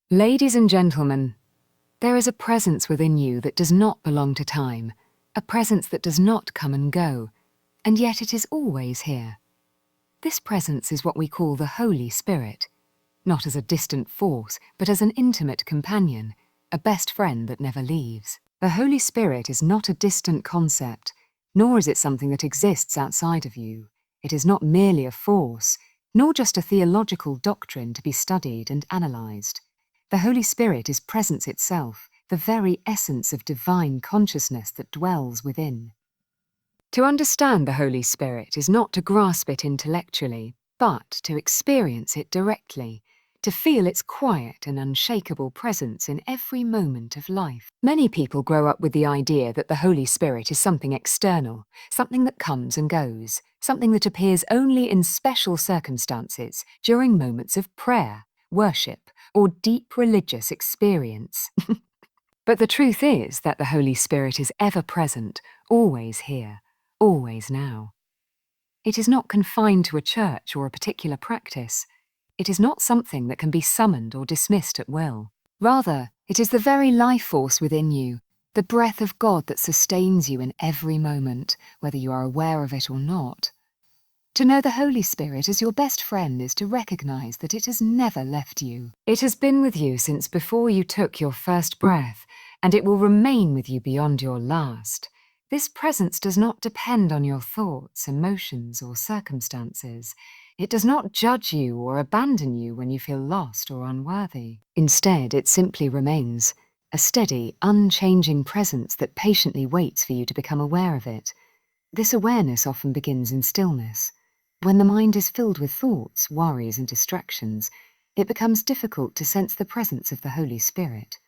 Ladies and gentlemen, there is a presence within you that does not belong to time, a presence that does not come and go, and yet it is always here. This presence is what we call the Holy Spirit, not as a distant force, but as an intimate companion, a best friend that never leaves. The Holy Spirit is not a distant concept, nor is it something that exists outside of you. It is not merely a force, nor just a theological doctrine to be studied and analysed. The Holy Spirit is presence itself, the very essence of divine consciousness that dwells within. To understand the Holy Spirit is not to grasp it intellectually, but to experience it directly, to feel its quiet and unshakable presence in every moment of life. Many people grow up with the idea that the Holy Spirit is something external, something that comes and goes, something that appears only in special circumstances, during moments of prayer, worship, or deep religious experience. But the truth is that the Holy Spirit is ever present, always here, always now. It is not confined to a church or a particular practice. It is not something that can be summoned or dismissed at will. Rather, it is the very life force within you, the breath of God that sustains you in every moment, whether you are aware of it or not. To know the Holy Spirit as your best friend is to recognize that it has never left you. It has been with you since before you took your first breath, and it will remain with you beyond your last. This presence does not depend on your thoughts, emotions, or circumstances. It does not judge you or abandon you when you feel lost or unworthy. Instead, it simply remains, a steady, unchanging presence that patiently waits for you to become aware of it. This awareness often begins in stillness. When the mind is filled with thoughts, worries, and distractions, it becomes difficult to sense the presence of the Holy Spirit.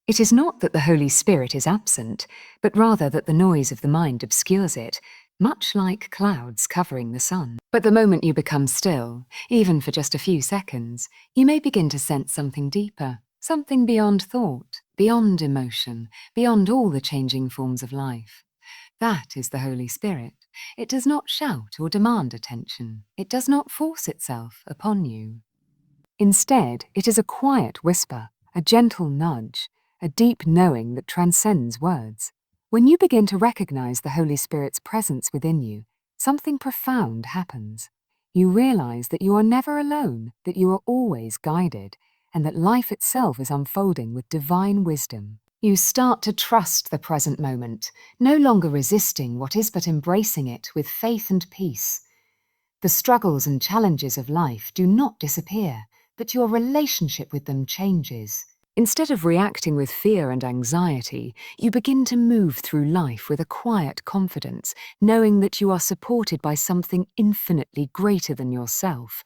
It is not that the Holy Spirit is absent, but rather that the noise of the mind obscures it, much like clouds covering the sun. But the moment you become still, even for just a few seconds, you may begin to sense something deeper, something beyond thought, beyond emotion, beyond all the changing forms of life. That is the Holy Spirit. It does not shout or demand attention. It does not force itself upon you. Instead, it is a quiet whisper, a gentle nudge, a deep knowing that transcends words. When you begin to recognize the Holy Spirit's presence within you, something profound happens. You realize that you are never alone, that you are always guided, and that life itself is unfolding with divine wisdom. You start to trust the present moment, no longer resisting what is but embracing it with faith and peace. The struggles and challenges of life do not disappear, but your relationship with them changes. Instead of reacting with fear and anxiety, you begin to move through life with a quiet confidence, knowing that you are supported by something infinitely greater than yourself.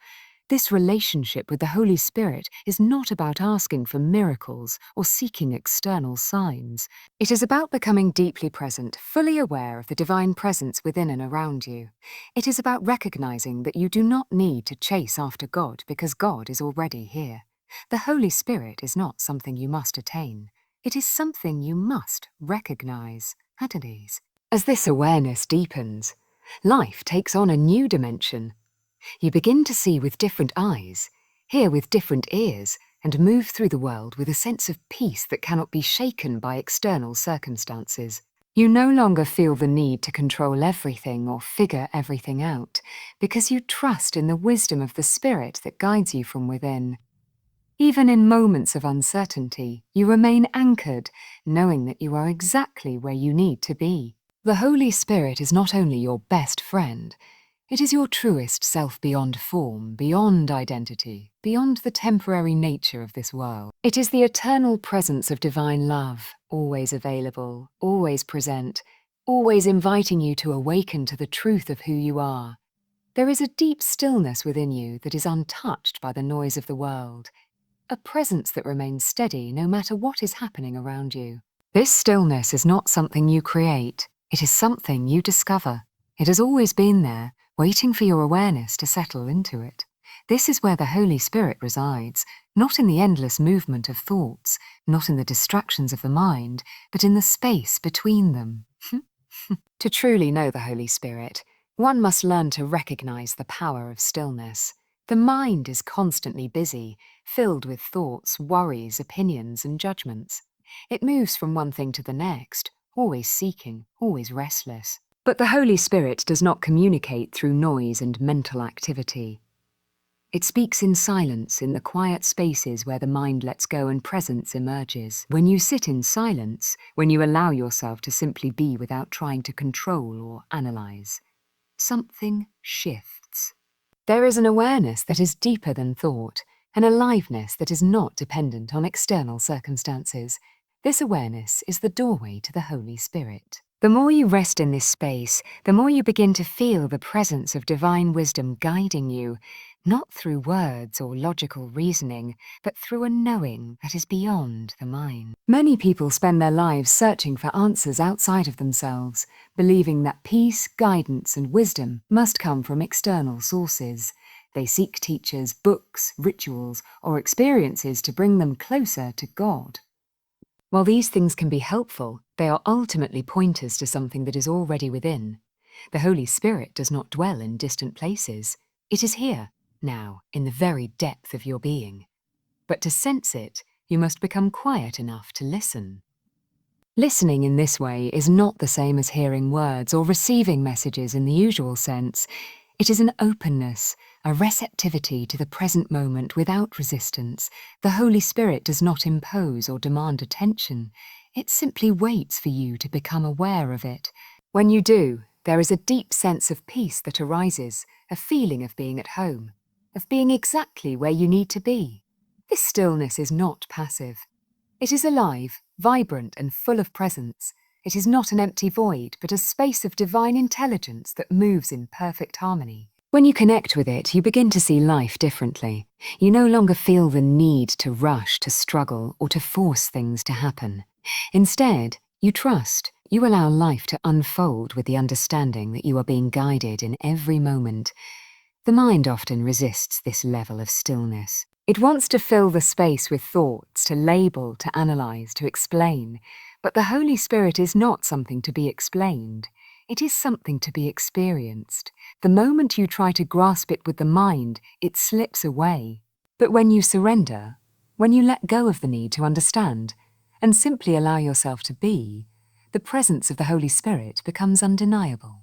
This relationship with the Holy Spirit is not about asking for miracles or seeking external signs. It is about becoming deeply present, fully aware of the divine presence within and around you. It is about recognizing that you do not need to chase after God because God is already here. The Holy Spirit is not something you must attain. It is something you must recognize at ease. As this awareness deepens, life takes on a new dimension. You begin to see with different eyes, hear with different ears, and move through the world with a sense of peace that cannot be shaken by external circumstances. You no longer feel the need to control everything or figure everything out, because you trust in the wisdom of the Spirit that guides you from within. Even in moments of uncertainty, you remain anchored, knowing that you are exactly where you need to be. The Holy Spirit is not only your best friend, it is your truest self beyond form, beyond identity, beyond the temporary nature of this world. It is the eternal presence of divine love, always available, always present, always inviting you to awaken to the truth of who you are. There is a deep stillness within you that is untouched by the noise of the world, a presence that remains steady no matter what is happening around you. This stillness is not something you create, it is something you discover. It has always been there, waiting for your awareness to settle into it. This is where the Holy Spirit resides, not in the endless movement of thoughts, not in the distractions of the mind, but in the space between them. To truly know the Holy Spirit, one must learn to recognize the power of stillness. The mind is constantly busy, filled with thoughts, worries, opinions, and judgments. It moves from one thing to the next, always seeking, always restless. But the Holy Spirit does not communicate through noise and mental activity. It speaks in silence, in the quiet spaces where the mind lets go and presence emerges. When you sit in silence, when you allow yourself to simply be without trying to control or analyze, something shifts. There is an awareness that is deeper than thought, an aliveness that is not dependent on external circumstances. This awareness is the doorway to the Holy Spirit. The more you rest in this space, the more you begin to feel the presence of divine wisdom guiding you, not through words or logical reasoning, but through a knowing that is beyond the mind. Many people spend their lives searching for answers outside of themselves, believing that peace, guidance, and wisdom must come from external sources. They seek teachers, books, rituals, or experiences to bring them closer to God. While these things can be helpful, they are ultimately pointers to something that is already within. The Holy Spirit does not dwell in distant places. It is here, now, in the very depth of your being. But to sense it, you must become quiet enough to listen. Listening in this way is not the same as hearing words or receiving messages in the usual sense. It is an openness, a receptivity to the present moment without resistance. The Holy Spirit does not impose or demand attention. It simply waits for you to become aware of it. When you do, there is a deep sense of peace that arises, a feeling of being at home, of being exactly where you need to be. This stillness is not passive. It is alive, vibrant, and full of presence. It is not an empty void, but a space of divine intelligence that moves in perfect harmony. When you connect with it, you begin to see life differently. You no longer feel the need to rush, to struggle, or to force things to happen. Instead, you trust. You allow life to unfold with the understanding that you are being guided in every moment. The mind often resists this level of stillness. It wants to fill the space with thoughts, to label, to analyze, to explain. But the Holy Spirit is not something to be explained. It is something to be experienced. The moment you try to grasp it with the mind, it slips away. But when you surrender, when you let go of the need to understand, and simply allow yourself to be, the presence of the Holy Spirit becomes undeniable.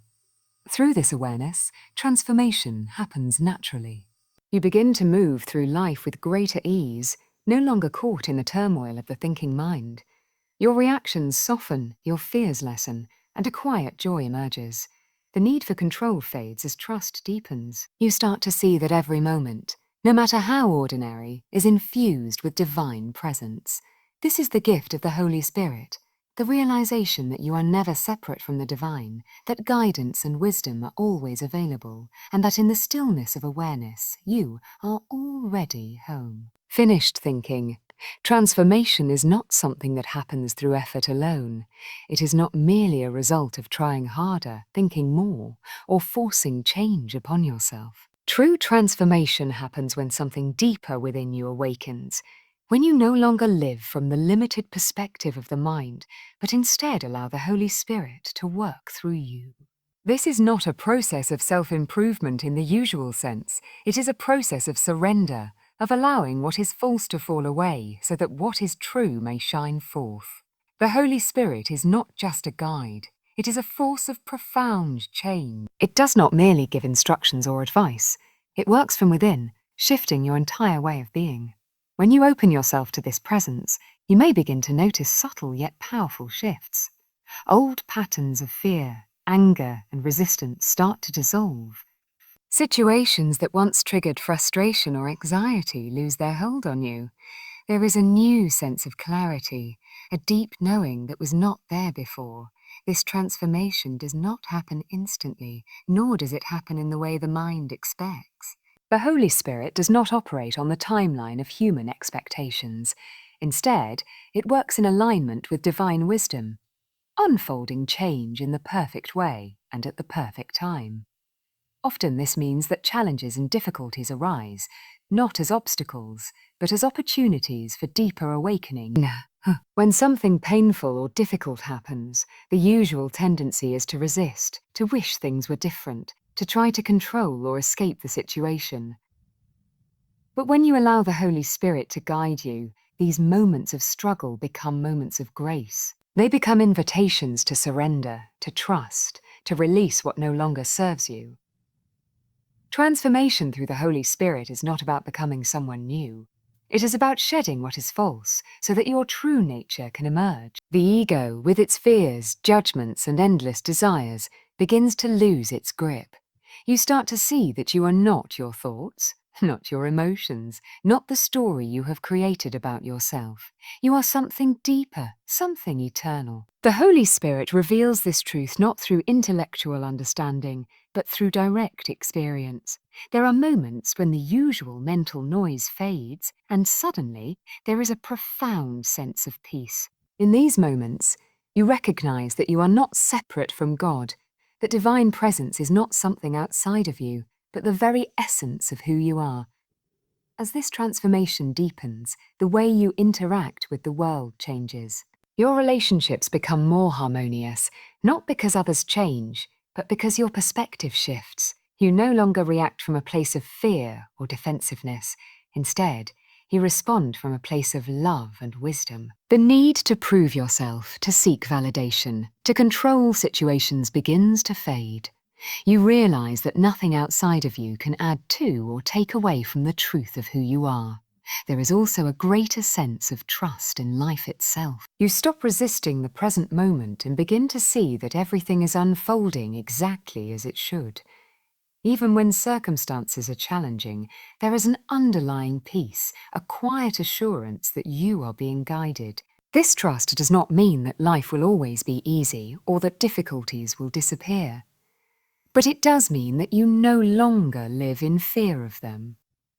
Through this awareness, transformation happens naturally. You begin to move through life with greater ease, no longer caught in the turmoil of the thinking mind. Your reactions soften, your fears lessen, and a quiet joy emerges. The need for control fades as trust deepens. You start to see that every moment, no matter how ordinary, is infused with divine presence. This is the gift of the Holy Spirit. The realization that you are never separate from the divine, that guidance and wisdom are always available, and that in the stillness of awareness, you are already home. Finished thinking. Transformation is not something that happens through effort alone. It is not merely a result of trying harder, thinking more, or forcing change upon yourself. True transformation happens when something deeper within you awakens. When you no longer live from the limited perspective of the mind, but instead allow the Holy Spirit to work through you. This is not a process of self-improvement in the usual sense. It is a process of surrender, of allowing what is false to fall away so that what is true may shine forth. The Holy Spirit is not just a guide. It is a force of profound change. It does not merely give instructions or advice. It works from within, shifting your entire way of being. When you open yourself to this presence, you may begin to notice subtle yet powerful shifts. Old patterns of fear, anger, and resistance start to dissolve. Situations that once triggered frustration or anxiety lose their hold on you. There is a new sense of clarity, a deep knowing that was not there before. This transformation does not happen instantly, nor does it happen in the way the mind expects. The Holy Spirit does not operate on the timeline of human expectations. Instead, it works in alignment with divine wisdom, unfolding change in the perfect way and at the perfect time. Often this means that challenges and difficulties arise, not as obstacles, but as opportunities for deeper awakening. When something painful or difficult happens, the usual tendency is to resist, to wish things were different, to try to control or escape the situation. But when you allow the Holy Spirit to guide you, these moments of struggle become moments of grace. They become invitations to surrender, to trust, to release what no longer serves you. Transformation through the Holy Spirit is not about becoming someone new. It is about shedding what is false so that your true nature can emerge. The ego, with its fears, judgments, and endless desires, begins to lose its grip. You start to see that you are not your thoughts, not your emotions, not the story you have created about yourself. You are something deeper, something eternal. The Holy Spirit reveals this truth not through intellectual understanding, but through direct experience. There are moments when the usual mental noise fades, and suddenly there is a profound sense of peace. In these moments, you recognize that you are not separate from God, that divine presence is not something outside of you, but the very essence of who you are. As this transformation deepens, the way you interact with the world changes. Your relationships become more harmonious, not because others change, but because your perspective shifts. You no longer react from a place of fear or defensiveness. Instead, you respond from a place of love and wisdom. The need to prove yourself, to seek validation, to control situations begins to fade. You realize that nothing outside of you can add to or take away from the truth of who you are. There is also a greater sense of trust in life itself. You stop resisting the present moment and begin to see that everything is unfolding exactly as it should. Even when circumstances are challenging, there is an underlying peace, a quiet assurance that you are being guided. This trust does not mean that life will always be easy or that difficulties will disappear. But it does mean that you no longer live in fear of them.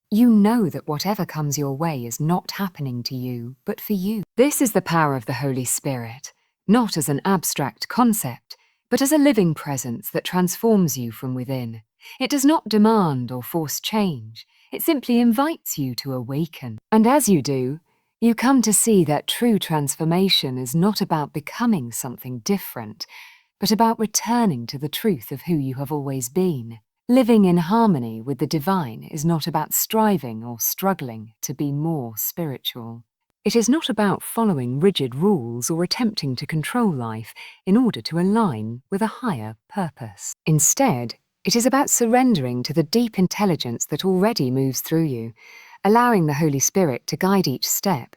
You know that whatever comes your way is not happening to you, but for you. This is the power of the Holy Spirit, not as an abstract concept, but as a living presence that transforms you from within. It does not demand or force change. It simply invites you to awaken. And as you do, you come to see that true transformation is not about becoming something different, but about returning to the truth of who you have always been. Living in harmony with the divine is not about striving or struggling to be more spiritual. It is not about following rigid rules or attempting to control life in order to align with a higher purpose. Instead, it is about surrendering to the deep intelligence that already moves through you, allowing the Holy Spirit to guide each step,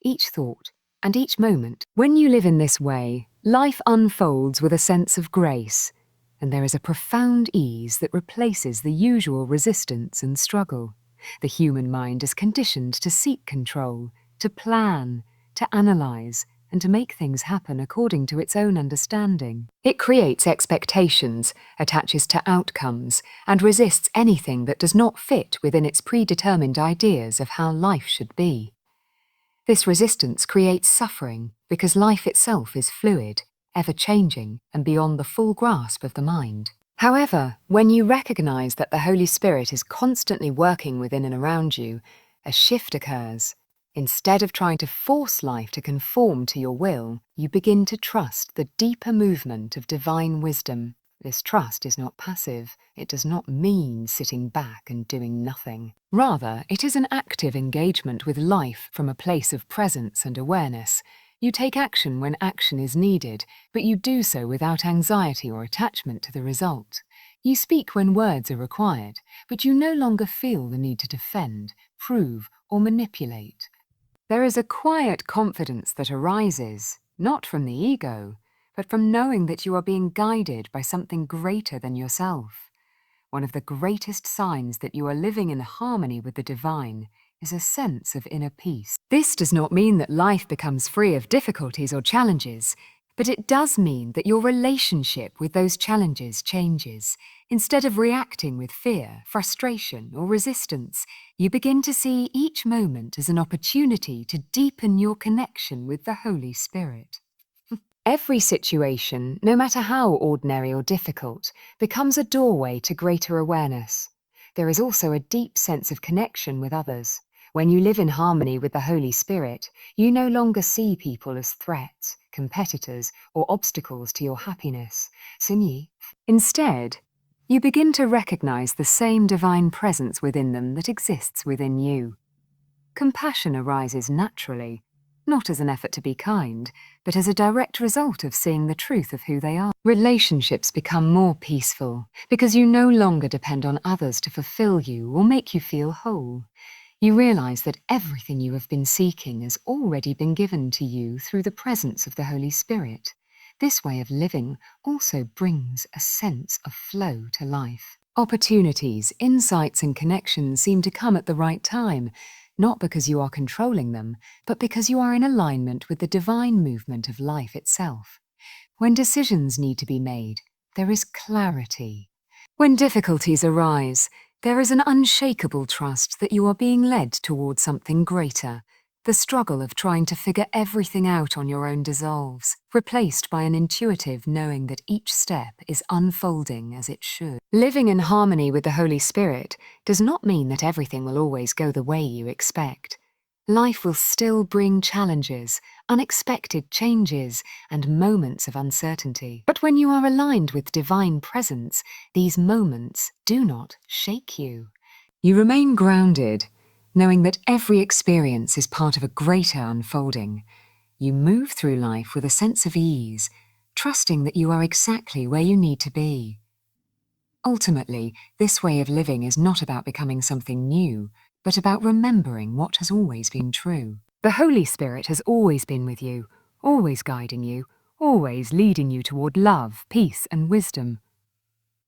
each thought, and each moment. When you live in this way, life unfolds with a sense of grace, and there is a profound ease that replaces the usual resistance and struggle. The human mind is conditioned to seek control, to plan, to analyze, and to make things happen according to its own understanding. It creates expectations, attaches to outcomes, and resists anything that does not fit within its predetermined ideas of how life should be. This resistance creates suffering because life itself is fluid, ever-changing, and beyond the full grasp of the mind. However, when you recognize that the Holy Spirit is constantly working within and around you, a shift occurs. Instead of trying to force life to conform to your will, you begin to trust the deeper movement of divine wisdom. This trust is not passive. It does not mean sitting back and doing nothing. Rather, it is an active engagement with life from a place of presence and awareness. You take action when action is needed, but you do so without anxiety or attachment to the result. You speak when words are required, but you no longer feel the need to defend, prove, or manipulate. There is a quiet confidence that arises, not from the ego, but from knowing that you are being guided by something greater than yourself. One of the greatest signs that you are living in harmony with the divine is a sense of inner peace. This does not mean that life becomes free of difficulties or challenges, but it does mean that your relationship with those challenges changes. Instead of reacting with fear, frustration, or resistance, you begin to see each moment as an opportunity to deepen your connection with the Holy Spirit. Every situation, no matter how ordinary or difficult, becomes a doorway to greater awareness. There is also a deep sense of connection with others. When you live in harmony with the Holy Spirit, you no longer see people as threats, competitors, or obstacles to your happiness. Instead, You begin to recognize the same divine presence within them that exists within you. Compassion arises naturally, not as an effort to be kind, but as a direct result of seeing the truth of who they are. Relationships become more peaceful because you no longer depend on others to fulfill you or make you feel whole. You realize that everything you have been seeking has already been given to you through the presence of the Holy Spirit. This way of living also brings a sense of flow to life. Opportunities, insights, and connections seem to come at the right time, not because you are controlling them, but because you are in alignment with the divine movement of life itself. When decisions need to be made, there is clarity. When difficulties arise, there is an unshakable trust that you are being led towards something greater. The struggle of trying to figure everything out on your own dissolves, replaced by an intuitive knowing that each step is unfolding as it should. Living in harmony with the Holy Spirit does not mean that everything will always go the way you expect. Life will still bring challenges, unexpected changes, and moments of uncertainty. But when you are aligned with divine presence, these moments do not shake you. You remain grounded, knowing that every experience is part of a greater unfolding. You move through life with a sense of ease, trusting that you are exactly where you need to be. Ultimately, this way of living is not about becoming something new, but about remembering what has always been true. The Holy Spirit has always been with you, always guiding you, always leading you toward love, peace, and wisdom.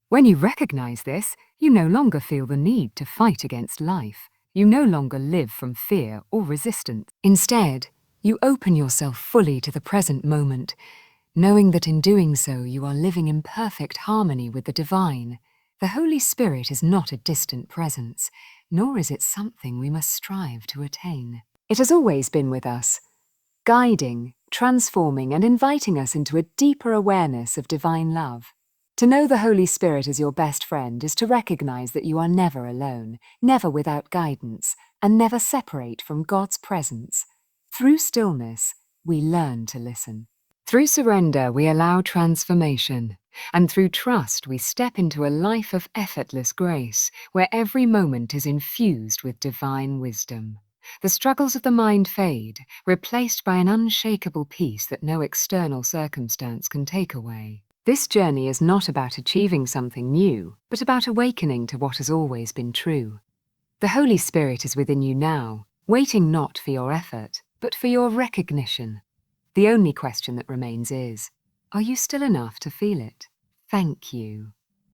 When you recognize this, you no longer feel the need to fight against life. You no longer live from fear or resistance. Instead, you open yourself fully to the present moment, knowing that in doing so you are living in perfect harmony with the divine. The Holy Spirit is not a distant presence, nor is it something we must strive to attain. It has always been with us, guiding, transforming, and inviting us into a deeper awareness of divine love. To know the Holy Spirit as your best friend is to recognize that you are never alone, never without guidance, and never separate from God's presence. Through stillness, we learn to listen. Through surrender, we allow transformation. And through trust, we step into a life of effortless grace, where every moment is infused with divine wisdom. The struggles of the mind fade, replaced by an unshakable peace that no external circumstance can take away. This journey is not about achieving something new, but about awakening to what has always been true. The Holy Spirit is within you now, waiting not for your effort, but for your recognition. The only question that remains is, are you still enough to feel it? Thank you.